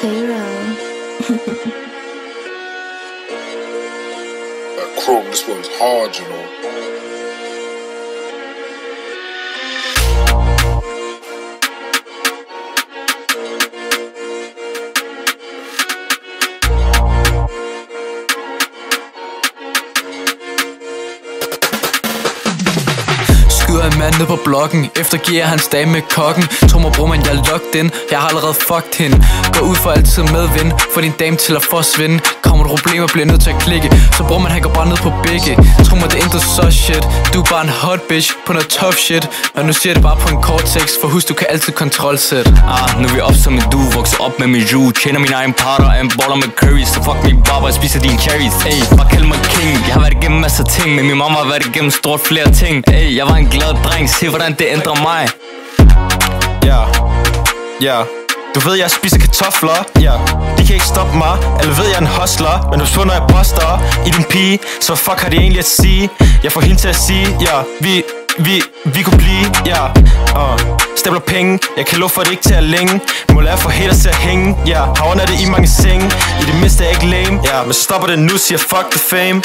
Payroll. Chrome, this one's hard, you know. Skyder en mand ned på blokken, eftergiver hans dame med kokken. Tro mig bror, man, jeg er locked in. Jeg har allerede fucked hende. Går ud for altid medvind, få din dame til at forsvinde. Kommer der problemer, bliver nødt til at klikke. Så bror, man, han går bare ned på begge. Tro mig, det er intet så shit. Du er bare en hot bitch på noget tough shit. Og nu siger det bare på en kort tekst, for husk, du kan altid kontrolsæt. Nu er vi op som en du, vokser op med min ju. Tjener min egen parter, er en baller med curry. Så fuck min barber, jeg spiser dine cherries. Ey, bare kald mig king. Jeg har været igennem masser af ting, men min mamma har været igennem stort flere ting. Ey, jeg var en glad dreng, se hvordan det ændrer mig. Ja, du ved jeg spiser kartofler, de kan ikke stoppe mig. Eller ved jeg er en hustler, men du når jeg poster i din pige. Så fuck har de egentlig at sige? Jeg får hende til at sige, vi kunne blive, stabler penge, jeg kan love for det ikke til at længe. Må lære for haters til at hænge, har det i mange senge. I det mindste er jeg ikke lame, men stopper det nu, siger fuck the fame.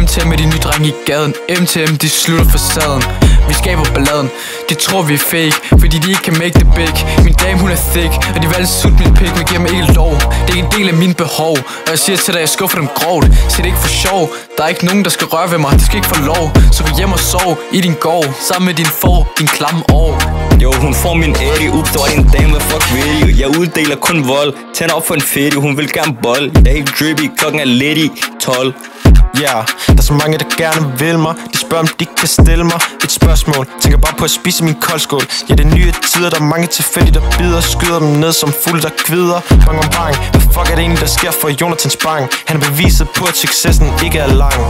MTM med de nye drenge i gaden. MTM, de slutter facaden. Vi skaber balladen, de tror vi er fake, fordi de ikke kan make the big. Min dame hun er thick, og de valgte at sutte min pik, men giver mig ikke lov. Det er ikke en del af mine behov, og jeg siger til dig, jeg skuffer dem grovt. Så det er ikke for sjov, der er ikke nogen der skal røre ved mig. De skal ikke få lov, så gå hjem og sov i din gård. Sammen med din får, din klamme år. Jo, hun får min ære, ups, der var din dame, hvad fuck vil I? Jeg uddeler kun vold, tænder op for en fedt, hun vil gerne bold. Jeg er helt drippy, klokken er lidt i 12. Der er så mange der gerne vil mig. De spørger om de kan stille mig et spørgsmål. Tænker bare på at spise min koldskål. Ja, det er nye tider, der er mange tilfældige der bider. Skyder dem ned som fugle der kvider. Bang om bang, hvad fuck er det egentlig der sker for Jonathan Spang? Han er beviset på at successen ikke er lang.